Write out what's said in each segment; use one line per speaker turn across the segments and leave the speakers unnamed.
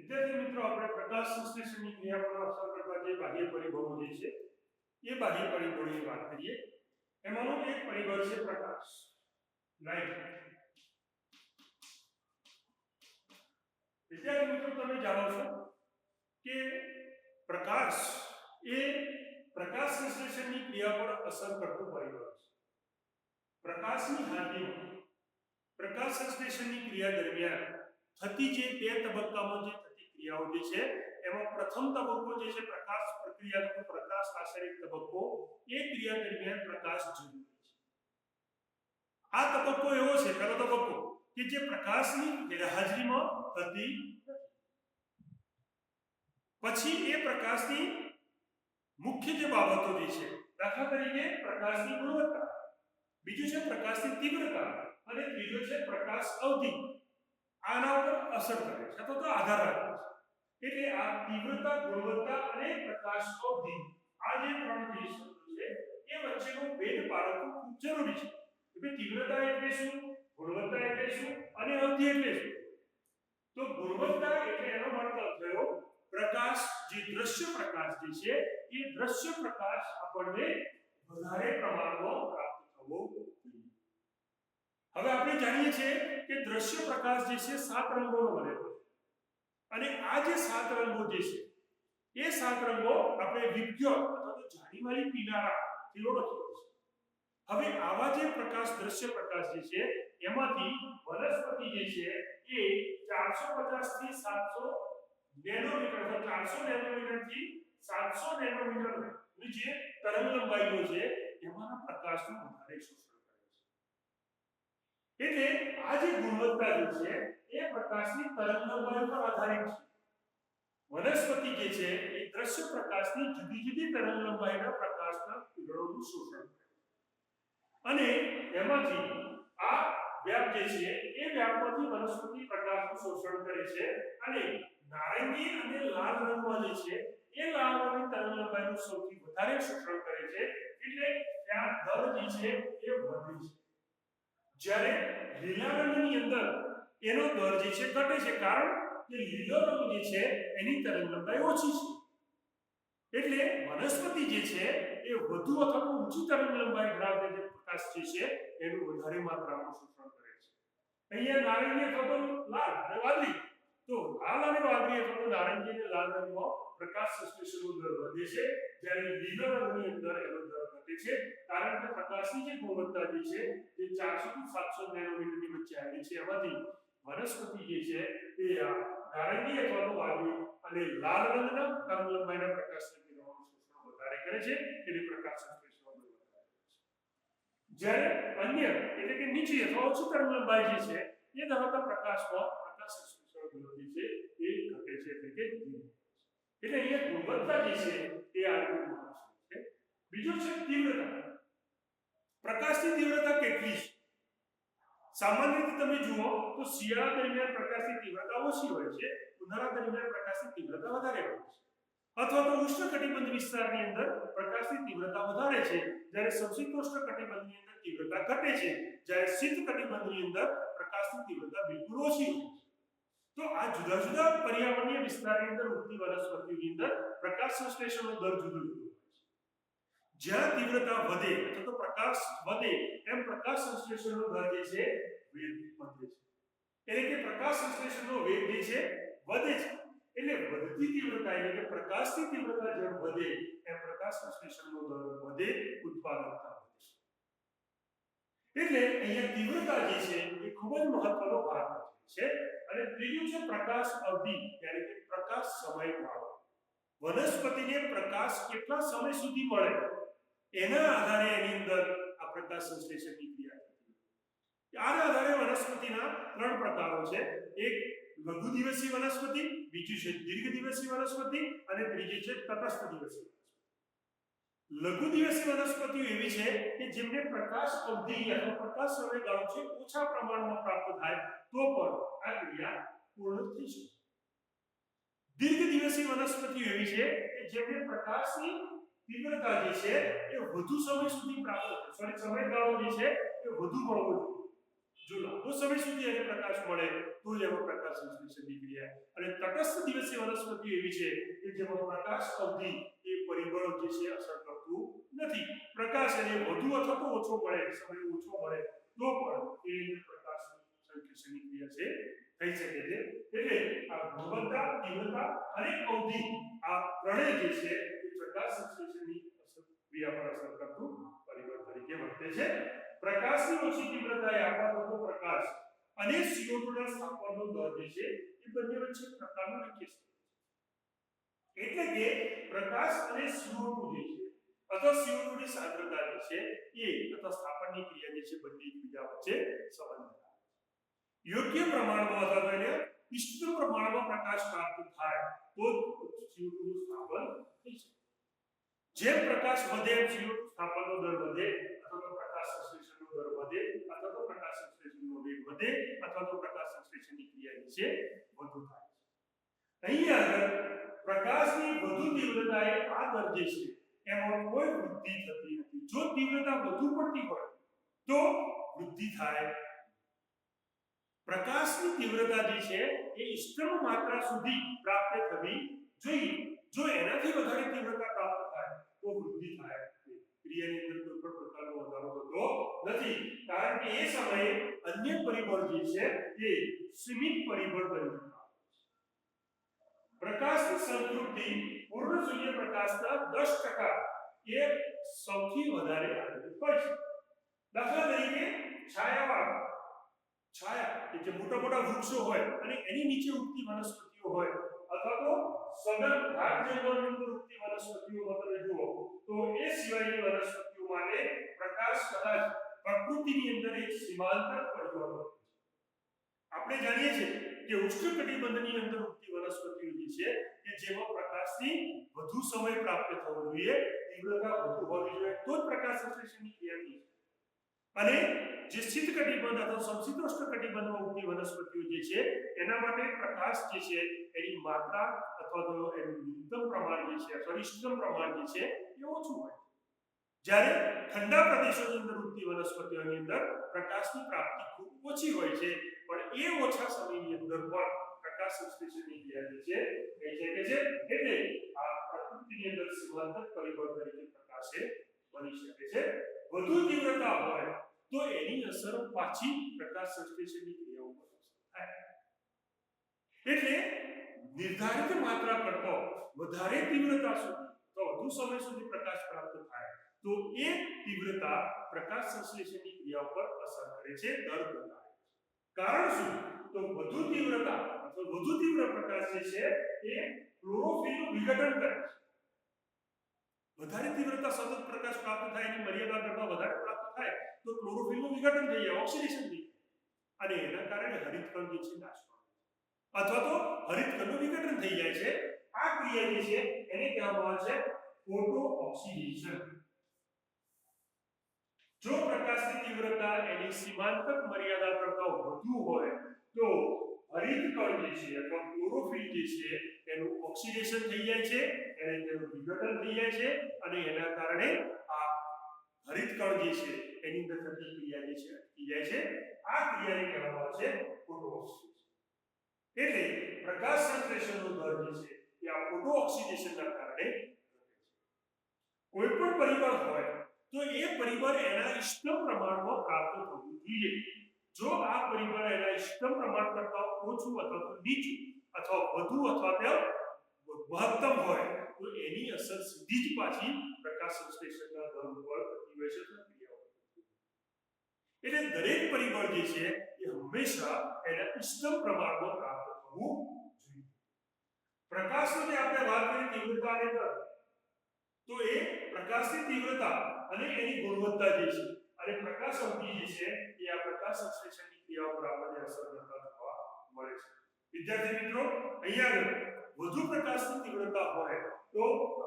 વિદ્યાર્થી મિત્રો આપણે પ્રકાશ સંશ્લેષણની ક્રિયા પર અસર કરતા જે બાહ્ય પરિબળો જે છે એ બાહ્ય પરિબળોની વાત કરીએ. એમાંનું એક પરિબળ છે પ્રકાશ, લાઇટ. વિદ્યાર્થી મિત્રો તમે જાણો છો કે પ્રકાશ એ પ્રકાશ સંશ્લેષણની ક્રિયા પર અસર કરતું પરિબળ છે. પ્રકાશની હાજરીમાં પ્રકાશ સંશ્લેષણની ક્રિયા દરમિયાન થતી જે બે તબક્કામાં જે થતી ક્રિયાઓ જે છે એમાં પ્રથમ તબક્કો જે છે પ્રકાશ પ્રક્રિયાનો પ્રકાશ આશ્રિત તબક્કો, એ ક્રિયા દરમિયાન પ્રકાશ જરૂરી છે. આ તબક્કો એવો છે, પહેલો તબક્કો કે જે પ્રકાશની ગેરહાજરીમાં થતી પછી એ પ્રકાશની મુખ્ય જે બાબતો જે છે, દાખલા તરીકે પ્રકાશની ગુણવત્તા, બીજું છે પ્રકાશની તીવ્રતા અને ત્રીજો છે પ્રકાશ અવધિ, આના ઉપર અસર કરે છે અથવા તો આધાર રાખે છે. એટલે આ તીવ્રતા, ગુણવત્તા અને પ્રકાશ અવધિ, આ જે ત્રણ જે શબ્દો છે એ વચ્ચેનો ભેદ પાડવો ખૂબ જરૂરી છે. એટલે તીવ્રતા એટલે શું, ગુણવત્તા એટલે શું અને અવધિ એટલે શું? તો ગુણવત્તા એટલે એનો મતલબ થયો પ્રકાશ, જે દ્રશ્ય પ્રકાશ જે છે એ દ્રશ્ય પ્રકાશ આપણને વધારે પ્રમાણમાં પ્રાપ્ત થવો જોઈએ. હવે આપણે જાણીએ છીએ કે દ્રશ્ય પ્રકાશ જે છે 7 રંગોનો બનેલો છે અને આ જે 7 રંગો જે છે એ 7 રંગો આપણે વિદ્યુત અથવા તો જાળીવાળી પીનારા થી ઓળખીએ છીએ. હવે આવા જે પ્રકાશ, દ્રશ્ય પ્રકાશ જે છે એમાંથી વનસ્પતિ જે છે એ 450 થી 700 નેનોમીટર અથવા 400 નેનોમીટર થી 700 નેનોમીટર ની જે તરંગ લંબાઈઓ છે એમાંના પ્રકાશનું વધારે શોષણ કરે છે. એટલે આ જે ગુણવત્તા જે છે એ પ્રકાશની તરંગ લંબાઈ પર આધારિત છે. વનસ્પતિ જે છે એ દ્રશ્ય પ્રકાશની જુદી જુદી તરંગ લંબાઈના પ્રકાશના કિરણોનું શોષણ કરે છે અને એમાંથી આ વ્યાપ જે છે એ વ્યાપમાંથી વનસ્પતિ પ્રકાશનું શોષણ કરે છે અને નારંગી અને લાલ રંગમાં જે છે એ લાલ રંગની તરંગ લંબાઈનું સૌથી વધારે શોષણ કરે છે. એટલે ત્યાં દર જે છે એ વધે છે. જ્યારે લીલા રંગની અંદર એનો દર જે છે ઘટે છે, કારણ કે લીલો રંગ જે છે એની તરંગ લંબાઈ ઓછી છે. એટલે વનસ્પતિ જે છે એ વધુ અથવા તો ઊંચી તરંગ લંબાઈ ધરાવતી જે પ્રકાશ જે છે એનું વધારે માત્રામાં શોષણ કરે છે. અહીંયા નારંગી અથવા તો લાલ અને વાદળી, તો લાલ અને વાદળી અથવા તો નારંગી અને લાલ રંગમાં પ્રકાશ સંશ્લેષણનો દર વધે છે, જ્યારે લીલા રંગની અંદર એનો દર ઘટે છે, કારણ કે પ્રકાશની જે ગુણવત્તા જે છે એ 400 થી 700 નેનોમીટરની વચ્ચે આવે છે. એમાંથી વનસ્પતિ જે છે એ નારંગી અથવા તો વાદળી અને લાલ રંગના તરંગ લંબાઈના પ્રકાશના કિરણોનું શોષણ વધારે કરે છે, એટલે પ્રકાશ સંશ્લેષણનો દર વધારે છે. જ્યારે અન્ય એટલે કે નીચી અથવા ઓછી તરંગ લંબાઈ જે છે એ ધરાવતા પ્રકાશમાં પ્રકાશ સંશ્લેષણનો દર જે છે એ ઘટે છે, એટલે કે ધીમો. એટલે અહીંયા ગુણવત્તા જે છે એ આ રીતે મહત્વની છે. બીજું છે તીવ્રતા. પ્રકાશની તીવ્રતા કેટલી છે? સામાન્ય રીતે તમે જુઓ તો શિયાળા દરમિયાન પ્રકાશની તીવ્રતા ઓછી હોય છે, ઉનાળા દરમિયાન પ્રકાશની તીવ્રતા વધારે હોય છે. અથવા તો ઉષ્ણકટિબંધ વિસ્તારની અંદર પ્રકાશની તીવ્રતા વધારે છે, જ્યારે સમશીતોષ્ણ કટિબંધની અંદર તીવ્રતા ઘટે છે, જ્યારે શીત કટિબંધની અંદર પ્રકાશની તીવ્રતા બિલકુલ ઓછી હોય છે. તો આ જુદા જુદા પર્યાવરણીય વિસ્તારની અંદર ઉગતી વનસ્પતિઓની અંદર પ્રકાશ સંશ્લેષણનો દર જુદો જુદો હોય છે. જ્યાં તીવ્રતા વધે અથવા તો પ્રકાશ વધે એમ પ્રકાશ સંશ્લેષણનો દર જે છે વેગ વધે છે. એટલે કે પ્રકાશ સંશ્લેષણનો વેગ જે છે વધે છે. એટલે વધતી તીવ્રતા એટલે કે પ્રકાશની તીવ્રતા જેમ વધે એમ પ્રકાશ સંશ્લેષણનો દર વધે, ઉત્પાદકતા વધે છે. એટલે અહીંયા તીવ્રતા જે છે એ ખૂબ જ મહત્વનો ભાગ ભજવે છે. અને ત્રીજું છે પ્રકાશ અવધિ, એટલે કે પ્રકાશ સમયગાળો. વનસ્પતિને પ્રકાશ કેટલા સમય સુધી મળે એના આધારે એની અંદર આ પ્રકાશ સંશ્લેષણની ક્રિયા થતી હોય. આના આધારે વનસ્પતિના 3 પ્રકારો છે. એક લઘુ દિવસી વનસ્પતિ, બીજું છે દીર્ઘ દિવસી વનસ્પતિ અને ત્રીજી છે તટસ્થ દિવસી વનસ્પતિ. લઘુ દિવસી વનસ્પતિઓ એવી છે કે જેમને પ્રકાશ અવધિ અથવા પ્રકાશ સમયગાળો છે ઓછા પ્રમાણમાં પ્રાપ્ત થાય તો પણ આ ક્રિયા પૂર્ણ થઈ શકે. દીર્ઘ દિવસી વનસ્પતિઓ એવી છે કે જેમને પ્રકાશની તીવ્રતા જે છે એ વધુ સમય સુધી પ્રાપ્ત થાય, સમયગાળો જે છે એ વધુ મળવો જોઈએ. જો લાંબો સમય સુધી એને પ્રકાશ મળે તો જ એમાં પ્રકાશ સંશ્લેષણની ક્રિયા. અને તટસ્થ દિવસીય વનસ્પતિ એવી છે કે જેમાં પ્રકાશ અવધિ એ પરિબળો જે છે અસર કરતું નથી. પ્રકાશ એને વધુ અથવા તો ઓછો મળે, સમય ઓછો મળે તો પણ એ પ્રકાશ સંશ્લેષણની ક્રિયા છે થઈ શકે છે. એટલે આ ગુણવત્તા, તીવ્રતા અને અવધિ આ ત્રણેય જે છે એ પ્રકાશ સંશ્લેષણની ક્રિયા પર અસર કરતું પરિબળ તરીકે વર્તે છે. પ્રકાશની ઓછી તીવ્રતાએ આપવા થતો પ્રકાશ અને CO2 ના સ્થાપનનો દર જે છે એ બંને વચ્ચે પ્રકારનો રેખીય સંબંધ છે. એટલે કે પ્રકાશ અને CO2 જે છે અથવા CO2 ની સાંદ્રતા જે છે એ અથવા સ્થાપનની ક્રિયા જે છે બંને એકબીજા વચ્ચે સંબંધ ધરાવે છે. યોગ્ય પ્રમાણમાં અથવા તો એને ઇષ્ટતમ પ્રમાણમાં પ્રકાશ પ્રાપ્ત થાય તો CO2 નું સ્થાપન થઈ શકે. જેમ પ્રકાશ વધે એમ CO2 સ્થાપનનો દર વધે અથવા તો પ્રકાશ સંશ્લેષણનો દર વધે અથવા તો પ્રકાશ સંશ્લેષણનો વેગ વધે અથવા તો પ્રકાશ સંશ્લેષણની ક્રિયા જે છે વધુ થાય છે. અહીં આગળ પ્રકાશની વધુ તીવ્રતાએ આ દર જે છે એમાં કોઈ વૃદ્ધિ થતી નથી. જો તીવ્રતા વધુ પડતી હોય તો વૃદ્ધિ થાય. પ્રકાશની તીવ્રતા જે છે એ ઇષ્ટતમ માત્રા સુધી પ્રાપ્ત થવી જોઈએ. જો એનાથી વધારે તીવ્રતા પ્રાપ્ત થાય તો વૃદ્ધિ થાય. ક્રિયાની અંદર કોઈ પણ પ્રકારનો વધારો થતો નથી, કારણ કે એ સમયે અન્ય પરિબળ જે છે એ સીમિત પરિબળ બની જતા હોય છે. પ્રકાશની સંતૃપ્તિ પૂર્ણ સૂર્યપ્રકાશના 10% એ સૌથી વધારે આંતરિક હોય છે. દાખલા તરીકે છાયા કે જે મોટા મોટા વૃક્ષો હોય અને એની નીચે ઉગતી વનસ્પતિઓ હોય અથવા તો સઘન ઘાટ જંગલની અંદર ઉગતી વનસ્પતિઓ તમે જુઓ તો એ સિવાયની વનસ્પતિઓ માટે પ્રકાશ કદાચ પ્રકૃતિની અંદર એક સીમાંતર પરિબળ હોય છે. આપણે જાણીએ છીએ કે ઉષ્ણકટિબંધની અંદર ઉગતી વનસ્પતિઓ જે છે કે જેમાં પ્રકાશની વધુ સમય પ્રાપ્ત થવો જોઈએ, તીવ્રતા વધુ હોવી જોઈએ તો જ પ્રકાશ સંશ્લેષણની ક્રિયા થઈ શકે. અને જે શીત કટિબંધ અથવા સમશીતોષ્ણ કટિબંધમાં ઉગતી વનસ્પતિઓ જે છે એના માટે પ્રકાશ જે છે એની માત્રા અથવા તો એનું ન્યૂનતમ પ્રમાણ જે છે અથવા ઇષ્ટતમ પ્રમાણ જે છે એ ઓછું હોય. જ્યારે ઠંડા પ્રદેશોની અંદર ઉગતી વનસ્પતિઓની અંદર પ્રકાશની પ્રાપ્તિ ખૂબ ઓછી હોય છે, પણ એ ઓછા સમયની અંદર પણ પ્રકાશ સંશ્લેષણની ક્રિયા જે છે થઈ શકે છે. એટલે આ પ્રકૃતિની અંદર સીમાંતક પરિબળ તરીકે પ્રકાશ બની શકે છે. વધુ તીવ્રતા હોય તો એની અસર પાછી પ્રકાશ સંશ્લેષણની ક્રિયા ઉપર થાય. એટલે નિર્ધારિત માત્રા કરતાં વધારે તીવ્રતા સુધી તો વધુ સમય સુધી પ્રકાશ પ્રાપ્ત થાય તો એ તીવ્રતા પ્રકાશ સંશ્લેષણની ક્રિયા ઉપર અસર કરે છે, દર ઘટાડે છે. કારણ શું? તો વધુ તીવ્રતા અથવા વધુ તીવ્ર પ્રકાશ જે છે એ ક્લોરોફિલનું વિઘટન કરે છે. વધારે તીવ્રતા સતત પ્રકાશ પ્રાપ્ત થાય એની મર્યાદા કરતાં વધારે પ્રાપ્ત થાય તો ક્લોરોફિલનું વિઘટન થઈ જાય, ઓક્સિડેશન થઈ જાય અને એના કારણે હરિતકણ જે છે નાશ પામે અથવા તો હરિતકણનું વિઘટન થઈ જાય છે. આ ક્રિયા જે છે એને કહેવામાં આવે છે ફોટો ઓક્સિડેશન. જો પ્રકાશની તીવ્રતા એની સીમાંતક મર્યાદા કરતાં વધુ હોય તો હરિતકણ જે છે અથવા ક્લોરોફિલ જે છે એનું ઓક્સિડેશન થઈ જાય છે, એનું વિઘટન થઈ જાય છે અને એના કારણે આ હરિતકણ જે છે એની અંદર થતી ક્રિયા જે છે અટકી જાય છે. આ ક્રિયાને કહેવામાં આવે છે ફોટો ઓક્સિડેશન. એટલે પ્રકાશ સંશ્લેષણનો દર જે છે એ આ ફોટો ઓક્સિડેશનના કારણે ઘટે છે. કોઈ પણ પરિબળ હોય તો એ પરિબળ એના ઇષ્ટતમ પ્રમાણમાં પ્રાપ્ત થવું જોઈએ. જો આ પરિબળ એના ઇષ્ટતમ પ્રમાણ કરતાં ઓછું અથવા તો નીચું અથવા વધુ અથવા તો મહત્તમ હોય તો એની અસર સીધી જ પાછી પ્રકાશ સંશ્લેષણના દર ઉપર થતી હોય છે. એટલે દરેક પરિબળ જે છે એ હંમેશા એના ઇષ્ટતમ પ્રમાણમાં પ્રાપ્ત થવું જોઈએ. પ્રકાશની આપણે વાત કરી તીવ્રતા અને દર, તો એ પ્રકાશની તીવ્રતા અને એની ગુણવત્તા જે છે અને પ્રકાશ અવધિ જે છે એ આ પ્રકાશ સંશ્લેષણની ક્રિયા પર આપણને અસર કરતા જોવા મળે છે. વિદ્યાર્થી મિત્રો, અહીંયા વધુ પ્રકાશની તીવ્રતા હોય તો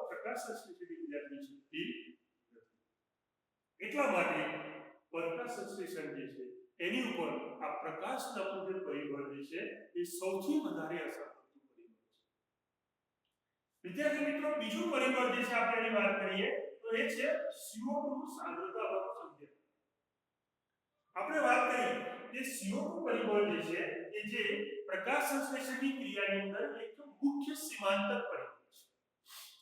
પ્રકાશ સંશ્લેષણની ક્રિયા થઈ શકતી નથી. એટલા માટે પ્રકાશ સંશ્લેષણ જે છે એની ઉપર આ પ્રકાશ નામનું જે પરિબળ જે છે એ સૌથી વધારે અસર કરતું પરિબળ છે. વિદ્યાર્થી મિત્રો, બીજું પરિબળ જે છે આપણે એની વાત કરીએ તો એ છે CO2 નું સાંદ્રતા સંકેત. આપણે વાત કરી એ CO2 પરિબળ જે છે એ જે પ્રકાશ સંશ્લેષણની ક્રિયાની અંદર એક મુખ્ય સીમાંતક પરિબળ છે.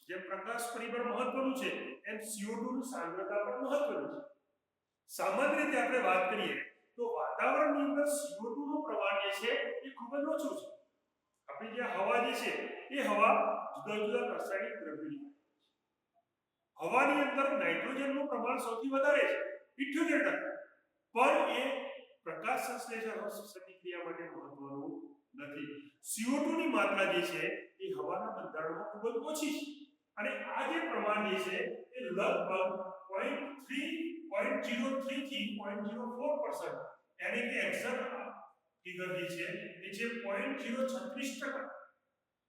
જે પ્રકાશ પરિબળ મહત્વનું છે એમ CO2 ની સાંદ્રતા પણ મહત્વની છે. સામાન્ય રીતે આપણે વાત કરીએ તો વાતાવરણની અંદર CO2 નું પ્રમાણ જે છે એ ખૂબ જ ઓછું છે. આપણી જે હવા જે છે એ હવા જુદા જુદા રાસાયણિક દ્રવ્યોની હવાની અંદર નાઇટ્રોજનનું પ્રમાણ સૌથી વધારે છે 78%, પણ એ પ્રકાશ સંશ્લેષણની ક્રિયા માટે મહત્વનું નથી. CO2 ની માત્રા જે છે એ હવાના બંધારણમાં ખૂબ જ ઓછી છે અને આ જે પ્રમાણ જે છે એ લગભગ 0.03 થી 0.04%, એટલે કે એક્ઝેક્ટ ફિગર જે છે એ છે 0.036%.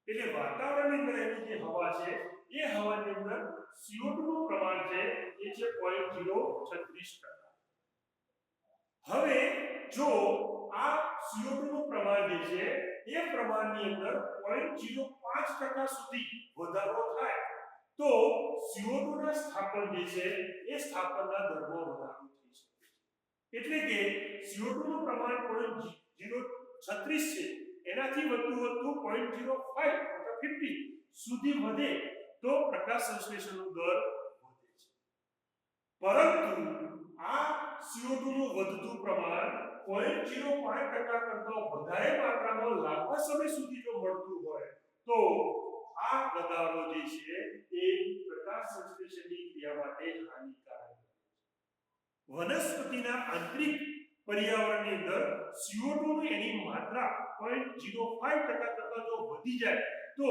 એટલે વાતાવરણની અંદર એની જે હવા છે એ હવાની અંદર CO2 નું પ્રમાણ છે એ છે 0.036%. હવે જો આ CO2 નું પ્રમાણ જે છે એ પ્રમાણની અંદર 0.05% સુધી વધારો થાય તો CO2 ના સ્થાપન જે છે એ સ્થાપનના દરમાં વધારો થઈ શકે છે. એટલે કે CO2 નું પ્રમાણ 0.036 છે એનાથી વધુ 0.05 અથવા 50 સુધી વધે તો પ્રકાશ સંશ્લેષણનો દર વધે છે. પરંતુ આ CO2 નું વધતું પ્રમાણ 0.05% કરતા વધારે માત્રામાં લાંબા સમય સુધી જો મળતું હોય તો આ વધારો જે છે એ પ્રકાશ સંશ્લેષણની ક્રિયા માટે હાનિકારક છે. વનસ્પતિના આંતરિક પર્યાવરણની અંદર CO2 ની એની માત્રા 0.05% કરતા જો વધી જાય તો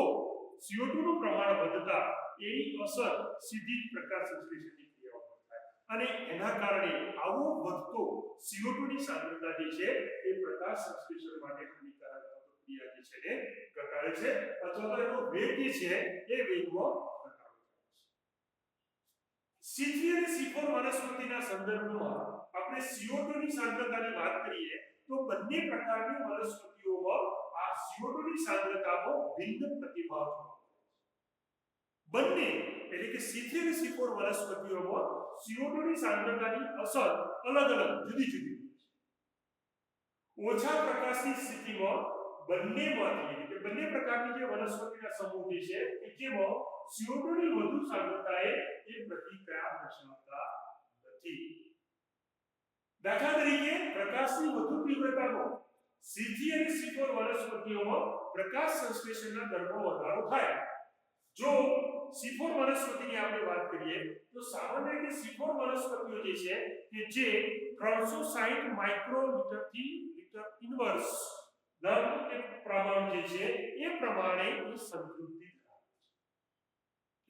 CO2 નું પ્રમાણ વધતા એની અસર સીધી જ પ્રકાશ સંશ્લેષણની ક્રિયા પર થાય અને એના કારણે આવો વધતો CO2 ની સાંદ્રતા જે છે એ પ્રકાશ સંશ્લેષણ માટે હાનિકારક પ્રક્રિયા જે છે એ ઘટાડે છે અથવા તો એનો વેગ જે છે એ વેગમાં ઘટાડો થાય છે. C3 અને C4 વનસ્પતિના સંદર્ભમાં આપણે CO2 ની સાંદ્રતાની વાત કરીએ તો બંને પ્રકારની વનસ્પતિઓમાં આ CO2 ની સાંદ્રતામાં ભિન્ન પ્રતિભાવ જોવા મળે છે. બંને એટલે કે C3 અને C4 વનસ્પતિઓમાં CO2 ની સાંદ્રતાની અસર અલગ-અલગ જુદી-જુદી છે. ઓછા પ્રકાશની સ્થિતિમાં બંનેમાંથી એટલે બંને પ્રકારની જે વનસ્પતિના સમૂહ છે કે જેમાં CO2 ની વધુ સાંદ્રતાએ એ પ્રતિક્રિયા દર્શાવતા નથી. દાખલા તરીકે પ્રકાશની વધુ તીવ્રતામાં C3 અને C4 વનસ્પતિઓમાં પ્રકાશ સંશ્લેષણના દરમાં વધારો થાય. જો C4 વનસ્પતિની આપણે વાત કરીએ તો સામાન્ય રીતે C4 વનસ્પતિઓ જે છે કે જે 360 માઇક્રોમીટર થી મીટર ઇન્વર્સ ના પ્રમાણ જે છે એ પ્રમાણે એ સંતૃપ્તિ ધરાવે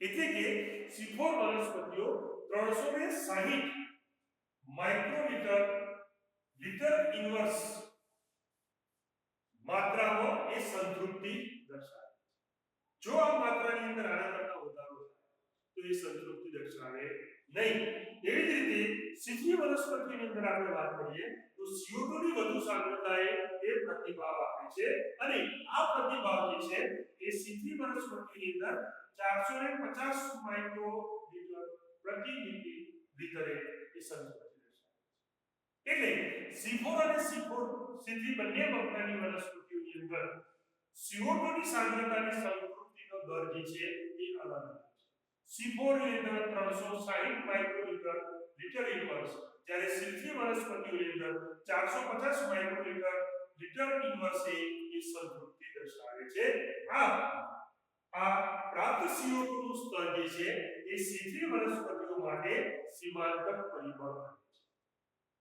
છે. એટલે કે C4 વનસ્પતિઓ 360 માઇક્રોમીટર મીટર ઇન્વર્સ માત્રામાં એ સંતૃપ્તિ દર્શાવે છે. જો આ માત્રાની અંદર આના કરતા વધારો થાય તો એ સંતૃપ્તિ દર્શાવે નહીં. એવી જ રીતે C3 વનસ્પતિની અંદર આપણે વાત કરીએ તો CO2 ની વધુ સાંદ્રતાએ એ પ્રતિભાવ આપે છે અને આ પ્રતિભાવ જે છે એ C3 વનસ્પતિની અંદર 450 માઇક્રોમીટર પ્રતિ લિટરે એ સંતૃપ્તિ એટલે C4 અને C3 બંને પ્રકારની વનસ્પતિઓની અંદર CO2 ની સાંદ્રતાની સંતૃપ્તિનો દર જે છે એ અલગ અલગ છે. C4 ની અંદર 360 માઇક્રોમીટર લિટર ઇન્વર્સ, જ્યારે C3 વનસ્પતિઓની અંદર 450 માઇક્રોમીટર લિટર ઇન્વર્સ એ સંતૃપ્તિ દર્શાવે છે. આ પ્રાપ્ત CO2 નું સ્તર જે છે એ C3 વનસ્પતિઓ માટે સીમાંતક પરિબળ બને છે.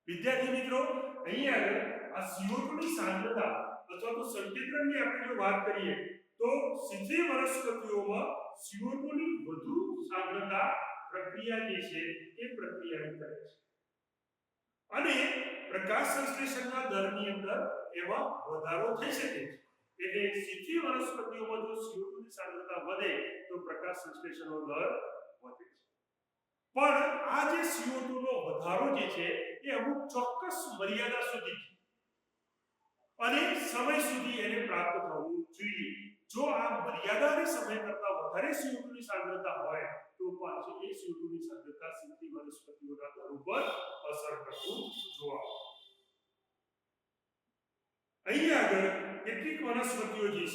વિદ્યાર્થી મિત્રો, અહીં આગળ આ CO2 ની સાંદ્રતા અથવા તો સંકેન્દ્રણની આપણે જો વાત કરીએ તો C3 વનસ્પતિઓમાં CO2 ની વધુ સાંદ્રતા પ્રક્રિયા જે છે એ પ્રક્રિયા કરે છે અને પ્રકાશ સંશ્લેષણના દરની અંદર એમાં વધારો થઈ શકે છે. એટલે C3 વનસ્પતિઓમાં જો CO2 ની સાંદ્રતા વધે તો પ્રકાશ સંશ્લેષણનો દર વધે છે. પણ આ જે CO2 નો વધારો જે છે એ અમુક ચોક્કસ મર્યાદા સુધી અને સમય સુધી એને પ્રાપ્ત થવું જોઈએ. જો આ મર્યાદાની સમય કરતા વધારે CO2 ની સાંદ્રતા હોય તો પાછી એ CO2 ની સાંદ્રતા C3 વનસ્પતિઓના દર ઉપર અસર કરતું જોવા મળે. અહીં આગળ કેટલીક વનસ્પતિઓ જે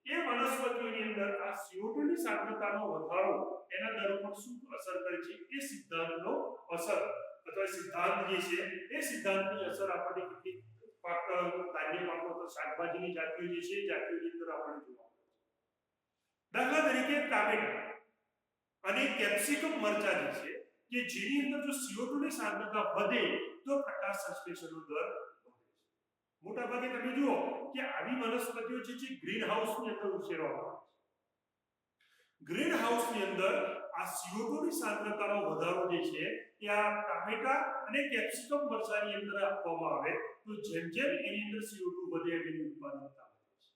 છે એ વનસ્પતિઓની અંદર આ CO2 ની સાંદ્રતાનો વધારો એના દર ઉપર શું અસર કરે છે એ સિદ્ધાંતનો અસર અથવા સિદ્ધાંત જે છે એ સિદ્ધાંતની અસર આપણને કેટલીક પાક ધાન્ય પાકો તો શાકભાજીની જાતિઓ જે છે એ જાતિઓની અંદર આપણને જોવા મળે છે. દાખલા તરીકે ટામેટા અને કેપ્સિકમ મરચા જે છે કે જેની અંદર જો CO2 ની સાંદ્રતા વધે તો પ્રકાશ સંશ્લેષણનો દર વધે છે. મોટા ભાગે તમે જુઓ કે આવી વનસ્પતિઓ જે છે ગ્રીન હાઉસની અંદર ઉછેરવામાં આવે છે. ગ્રીન હાઉસની અંદર આ CO2 ની સાંદ્રતાનો વધારો જે છે એ આ ટામેટા અને કેપ્સિકમ મરચાની અંદર આપવામાં આવે તો જેમ જેમ એની અંદર CO2 વધે એની ઉત્પાદનતા વધે છે.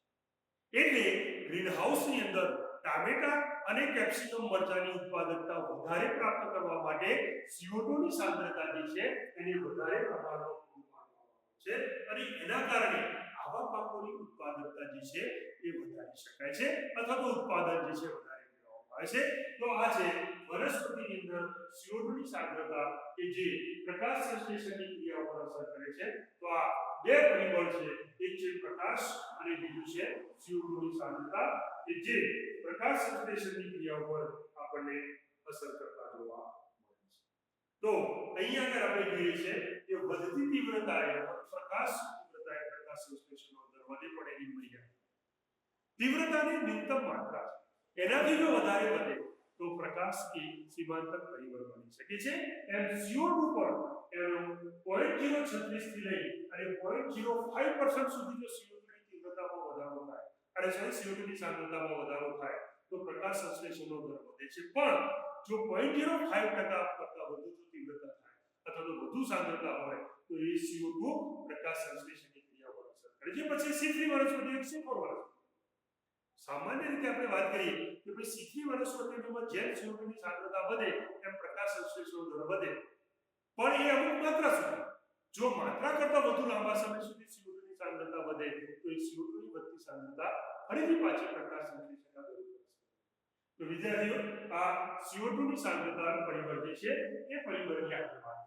એટલે ગ્રીન હાઉસની અંદર ટામેટા અને કેપ્સિકમ મરચાની ઉત્પાદકતા વધારે પ્રાપ્ત કરવા માટે CO2 ની સાંદ્રતા જે છે એને વધારે પ્રમાણમાં પૂરું પાડવામાં આવે છે અને એના કારણે આવા પાકોની ઉત્પાદકતા જે છે એ વધારી શકાય છે અથવા તો ઉત્પાદન જે છે વધારે મેળવવામાં આવે છે. તો આ છે વનસ્પતિની અંદર CO2 ની સાંદ્રતા કે જે પ્રકાશ સંશ્લેષણની ક્રિયા પર અસર કરે છે. તો આ બે પરિબળ છે, એક છે પ્રકાશ અને બીજું છે CO2 ની સાંદ્રતા કે જે પ્રકાશ સંશ્લેષણની ક્રિયા પર આપણને અસર કરતા જોવા મળે છે. તો અહીંયા આગળ આપણે જોઈએ છે કે વધતી તીવ્રતાએ પ્રકાશ તીવ્રતાએ પ્રકાશ સંશ્લેષણનો દર વધે પણ એની મર્યાદા તીવ્રતાની ન્યૂનતમ માત્રા છે એનાથી જો વધારે વધે તો પ્રકાશ એ સીમાંતક પરિબળ બની શકે છે. એમ CO2 પણ એનો 0.036 થી લઈ અને 0.05% સુધી જો CO2 ની તીવ્રતામાં વધારો થાય અને CO2 ની સાંદ્રતામાં વધારો થાય તો પ્રકાશ સંશ્લેષણનો દર વધે છે. પણ જો 0.05% કરતા વધુ જો તીવ્રતા થાય અથવા તો વધુ સાંદ્રતા હોય તો એ CO2 પ્રકાશ સંશ્લેષણની ક્રિયા પર અસર કરે છે. પછી C3 વનસ્પતિ એક C4 વનસ્પતિ સામાન્ય રીતે આપણે વાત કરીએ કે ભાઈ C3 વનસ્પતિઓમાં જેમ CO2 ની સાંદ્રતા વધે એમ પ્રકાશ સંશ્લેષણનો દર વધે પણ એ અમુક માત્રા સુધી. જો માત્રા કરતા વધુ લાંબા સમય સુધી CO2 ની સાંદ્રતા વધે તો એ CO2 ની વધતી સાંદ્રતા ફરીથી પાછી પ્રકાશ સંશ્લેષણના દર ઉપર અસર કરે. તો વિદ્યાર્થીઓ આ CO2 ની સાંદ્રતાનું પરિબળ જે છે એ પરિબળની આપણે વાત